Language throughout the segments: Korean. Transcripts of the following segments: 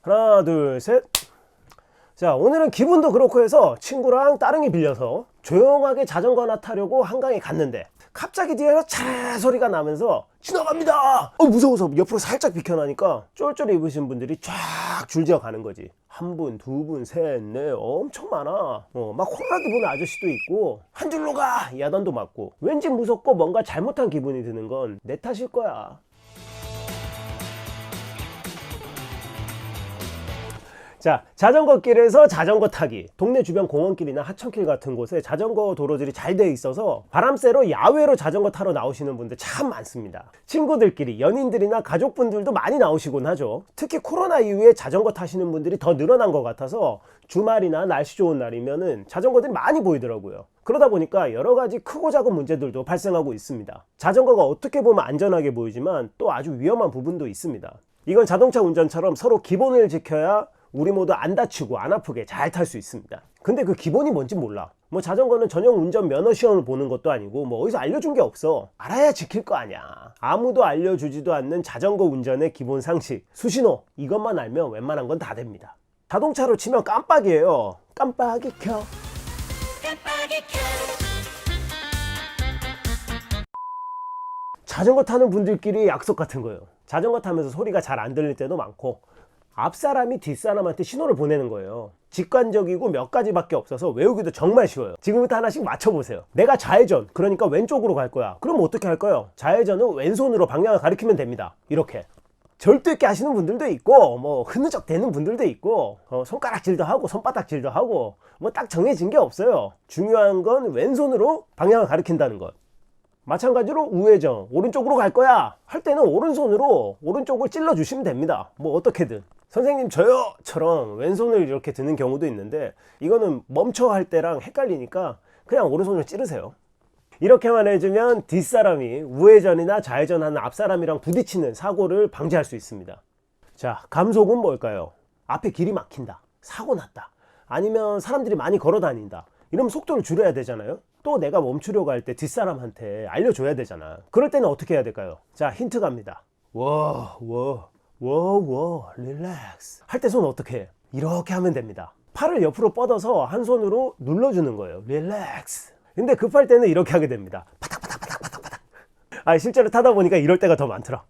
하나 둘 셋. 자, 오늘은 기분도 그렇고 해서 친구랑 따릉이 빌려서 조용하게 자전거나 타려고 한강에 갔는데 갑자기 뒤에서 차 소리가 나면서 지나갑니다. 무서워서 옆으로 살짝 비켜나니까 쫄쫄 입으신 분들이 쫙 줄지어 가는 거지. 한 분, 두 분, 셋, 넷, 엄청 많아. 막 호루라기 보는 아저씨도 있고 한 줄로 가! 야단도 맞고 왠지 무섭고 뭔가 잘못한 기분이 드는 건 내 탓일 거야. 자, 자전거 길에서 자전거 타기. 동네 주변 공원길이나 하천길 같은 곳에 자전거 도로들이 잘 되어 있어서 바람 쐬러 야외로 자전거 타러 나오시는 분들 참 많습니다. 친구들끼리, 연인들이나 가족분들도 많이 나오시곤 하죠. 특히 코로나 이후에 자전거 타시는 분들이 더 늘어난 것 같아서 주말이나 날씨 좋은 날이면은 자전거들이 많이 보이더라고요. 그러다 보니까 여러 가지 크고 작은 문제들도 발생하고 있습니다. 자전거가 어떻게 보면 안전하게 보이지만 또 아주 위험한 부분도 있습니다. 이건 자동차 운전처럼 서로 기본을 지켜야 우리 모두 안 다치고 안 아프게 잘 탈 수 있습니다. 근데 그 기본이 뭔지 몰라. 자전거는 전용 운전 면허 시험을 보는 것도 아니고 어디서 알려준 게 없어. 알아야 지킬 거 아니야. 아무도 알려주지도 않는 자전거 운전의 기본 상식, 수신호, 이것만 알면 웬만한 건 다 됩니다. 자동차로 치면 깜빡이에요. 깜빡이 켜. 깜빡이 켜. 자전거 타는 분들끼리 약속 같은 거예요. 자전거 타면서 소리가 잘 안 들릴 때도 많고 앞사람이 뒷사람한테 신호를 보내는 거예요. 직관적이고 몇 가지밖에 없어서 외우기도 정말 쉬워요. 지금부터 하나씩 맞춰보세요. 내가 좌회전, 그러니까 왼쪽으로 갈 거야. 그럼 어떻게 할까요? 좌회전은 왼손으로 방향을 가리키면 됩니다. 이렇게. 절도 있게 하시는 분들도 있고 흐느적 대는 분들도 있고 손가락질도 하고 손바닥질도 하고 딱 정해진 게 없어요. 중요한 건 왼손으로 방향을 가리킨다는 것. 마찬가지로 우회전, 오른쪽으로 갈 거야 할 때는 오른손으로 오른쪽을 찔러 주시면 됩니다. 어떻게든. 선생님 저요! 처럼 왼손을 이렇게 드는 경우도 있는데 이거는 멈춰 할 때랑 헷갈리니까 그냥 오른손을 찌르세요. 이렇게만 해주면 뒷사람이 우회전이나 좌회전하는 앞사람이랑 부딪히는 사고를 방지할 수 있습니다. 자, 감속은 뭘까요? 앞에 길이 막힌다, 사고 났다, 아니면 사람들이 많이 걸어 다닌다, 이러면 속도를 줄여야 되잖아요. 또 내가 멈추려고 할 때 뒷사람한테 알려줘야 되잖아. 그럴 때는 어떻게 해야 될까요? 자, 힌트 갑니다. 릴렉스 할 때 손 어떻게 해? 이렇게 하면 됩니다. 팔을 옆으로 뻗어서 한 손으로 눌러주는 거예요. 릴렉스. 근데 급할 때는 이렇게 하게 됩니다. 파닥파닥파닥파닥파닥. 실제로 타다 보니까 이럴 때가 더 많더라.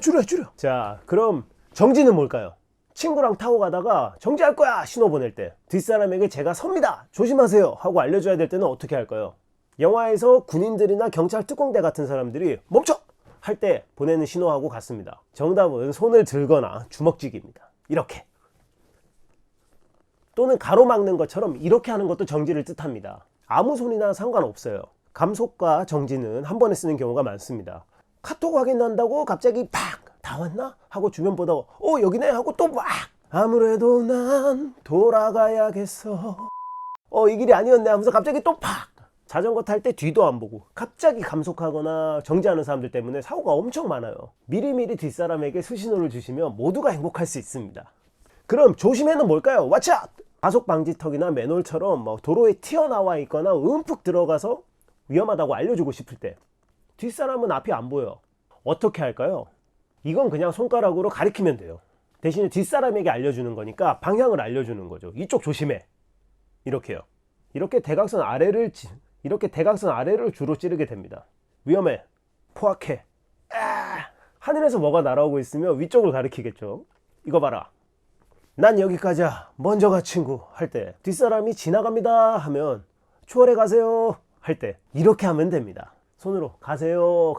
줄여. 자, 그럼 정지는 뭘까요? 친구랑 타고 가다가 정지할 거야 신호 보낼 때 뒷사람에게 제가 섭니다 조심하세요 하고 알려줘야 될 때는 어떻게 할까요? 영화에서 군인들이나 경찰 특공대 같은 사람들이 멈춰! 할 때 보내는 신호하고 같습니다. 정답은 손을 들거나 주먹쥐기입니다. 이렇게. 또는 가로막는 것처럼 이렇게 하는 것도 정지를 뜻합니다. 아무 손이나 상관없어요. 감속과 정지는 한 번에 쓰는 경우가 많습니다. 카톡 확인한다고 갑자기 팍! 다 왔나? 하고 주변 보다가 여기네? 하고 또 막! 아무래도 난 돌아가야겠어. 이 길이 아니었네 하면서 갑자기 또 팍! 자전거 탈 때 뒤도 안 보고 갑자기 감속하거나 정지하는 사람들 때문에 사고가 엄청 많아요. 미리미리 뒷사람에게 수신호를 주시면 모두가 행복할 수 있습니다. 그럼 조심해는 뭘까요? Watch out! 가속 방지턱이나 맨홀처럼 도로에 튀어나와 있거나 움푹 들어가서 위험하다고 알려주고 싶을 때 뒷사람은 앞이 안 보여. 어떻게 할까요? 이건 그냥 손가락으로 가리키면 돼요. 대신에 뒷사람에게 알려주는 거니까 방향을 알려주는 거죠. 이쪽 조심해. 이렇게요. 이렇게 대각선 아래를 주로 찌르게 됩니다. 위험해. 포악해. 하늘에서 뭐가 날아오고 있으면 위쪽을 가리키겠죠. 이거 봐라. 난 여기까지야. 먼저 가 친구 할 때 뒷사람이 지나갑니다 하면 추월해 가세요 할 때 이렇게 하면 됩니다. 손으로 가세요.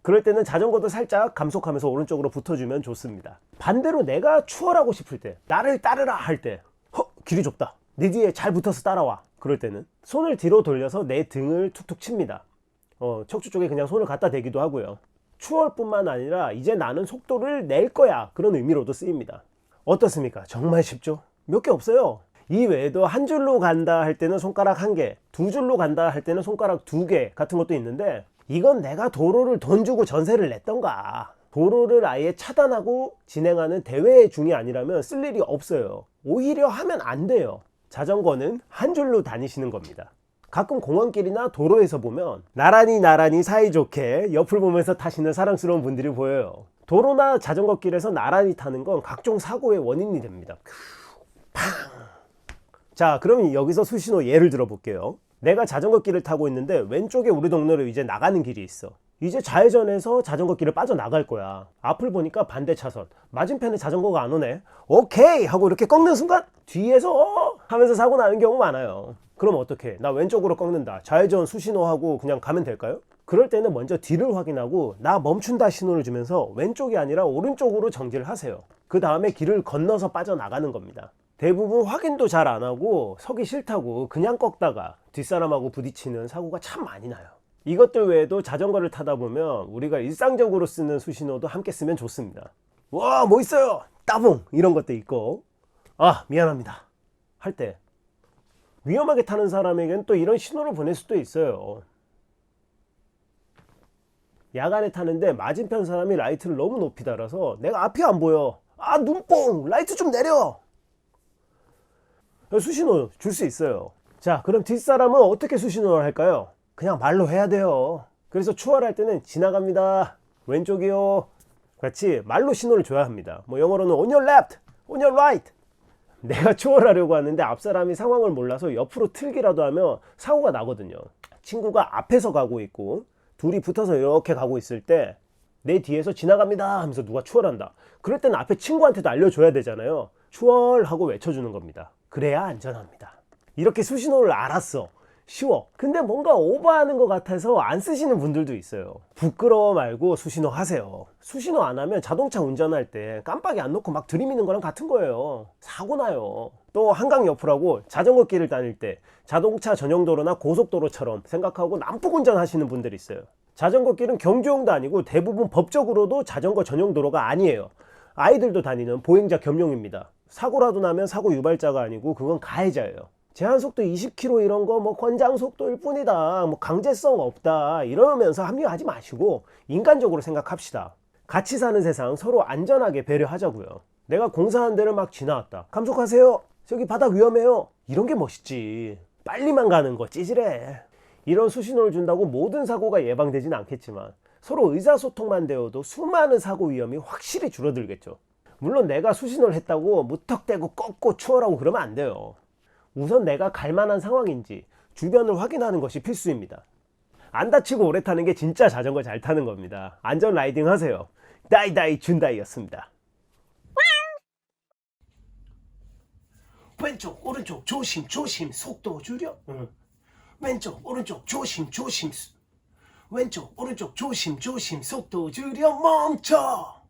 그럴 때는 자전거도 살짝 감속하면서 오른쪽으로 붙어주면 좋습니다. 반대로 내가 추월하고 싶을 때 나를 따르라 할 때 길이 좁다. 네 뒤에 잘 붙어서 따라와. 그럴 때는 손을 뒤로 돌려서 내 등을 툭툭 칩니다. 척추 쪽에 그냥 손을 갖다 대기도 하고요. 추월뿐만 아니라 이제 나는 속도를 낼 거야 그런 의미로도 쓰입니다. 어떻습니까? 정말 쉽죠? 몇 개 없어요. 이 외에도 한 줄로 간다 할 때는 손가락 1개, 두 줄로 간다 할 때는 손가락 2개 같은 것도 있는데 이건 내가 도로를 돈 주고 전세를 냈던가 도로를 아예 차단하고 진행하는 대회 중이 아니라면 쓸 일이 없어요. 오히려 하면 안 돼요. 자전거는 한 줄로 다니시는 겁니다. 가끔 공원길이나 도로에서 보면 나란히 사이좋게 옆을 보면서 타시는 사랑스러운 분들이 보여요. 도로나 자전거 길에서 나란히 타는 건 각종 사고의 원인이 됩니다. 팡! 자, 그럼 여기서 수신호 예를 들어 볼게요. 내가 자전거 길을 타고 있는데 왼쪽에 우리 동네로 이제 나가는 길이 있어. 이제 좌회전해서 자전거 길을 빠져나갈 거야. 앞을 보니까 반대 차선, 맞은편에 자전거가 안 오네. 오케이 하고 이렇게 꺾는 순간 뒤에서 하면서 사고 나는 경우 많아요. 그럼 어떻게? 나 왼쪽으로 꺾는다. 좌회전 수신호하고 그냥 가면 될까요? 그럴 때는 먼저 뒤를 확인하고 나 멈춘다 신호를 주면서 왼쪽이 아니라 오른쪽으로 정지를 하세요. 그 다음에 길을 건너서 빠져나가는 겁니다. 대부분 확인도 잘 안 하고 서기 싫다고 그냥 꺾다가 뒷사람하고 부딪히는 사고가 참 많이 나요. 이것들 외에도 자전거를 타다 보면 우리가 일상적으로 쓰는 수신호도 함께 쓰면 좋습니다. 와, 뭐 있어요? 따봉! 이런 것도 있고, 아, 미안합니다 할 때 위험하게 타는 사람에겐 또 이런 신호를 보낼 수도 있어요. 야간에 타는데 맞은편 사람이 라이트를 너무 높이 달아서 내가 앞이 안 보여. 아, 눈뽕! 라이트 좀 내려! 수신호 줄 수 있어요. 자, 그럼 뒷사람은 어떻게 수신호를 할까요? 그냥 말로 해야 돼요. 그래서 추월할 때는 지나갑니다, 왼쪽이요, 같이 말로 신호를 줘야 합니다. 뭐 영어로는 on your left, on your right. 내가 추월하려고 하는데 앞사람이 상황을 몰라서 옆으로 틀기라도 하면 사고가 나거든요. 친구가 앞에서 가고 있고 둘이 붙어서 이렇게 가고 있을 때 내 뒤에서 지나갑니다 하면서 누가 추월한다. 그럴 때는 앞에 친구한테도 알려줘야 되잖아요. 추월하고 외쳐주는 겁니다. 그래야 안전합니다. 이렇게 수신호를 알았어. 쉬워. 근데 뭔가 오버하는 것 같아서 안 쓰시는 분들도 있어요. 부끄러워 말고 수신호 하세요. 수신호 안 하면 자동차 운전할 때 깜빡이 안 놓고 막 들이미는 거랑 같은 거예요. 사고 나요. 또 한강 옆으라고 자전거 길을 다닐 때 자동차 전용 도로나 고속도로처럼 생각하고 난폭 운전하시는 분들이 있어요. 자전거 길은 경주용도 아니고 대부분 법적으로도 자전거 전용 도로가 아니에요. 아이들도 다니는 보행자 겸용입니다. 사고라도 나면 사고 유발자가 아니고 그건 가해자예요. 제한속도 20km 이런 거 뭐 권장속도일 뿐이다, 뭐 강제성 없다 이러면서 합리화하지 마시고 인간적으로 생각합시다. 같이 사는 세상 서로 안전하게 배려하자고요. 내가 공사한 데를 막 지나왔다. 감속하세요. 저기 바닥 위험해요. 이런 게 멋있지. 빨리만 가는 거 찌질해. 이런 수신호를 준다고 모든 사고가 예방되진 않겠지만 서로 의사소통만 되어도 수많은 사고 위험이 확실히 줄어들겠죠. 물론 내가 수신호를 했다고 무턱대고 꺾고 추월하고 그러면 안 돼요. 우선 내가 갈 만한 상황인지 주변을 확인하는 것이 필수입니다. 안 다치고 오래 타는 게 진짜 자전거 잘 타는 겁니다. 안전 라이딩 하세요. 다이다이 준다이였습니다. 왼쪽 오른쪽 조심 조심 속도 줄여. 왼쪽 오른쪽 조심 조심. 왼쪽 오른쪽 조심 조심 속도 줄여 멈춰.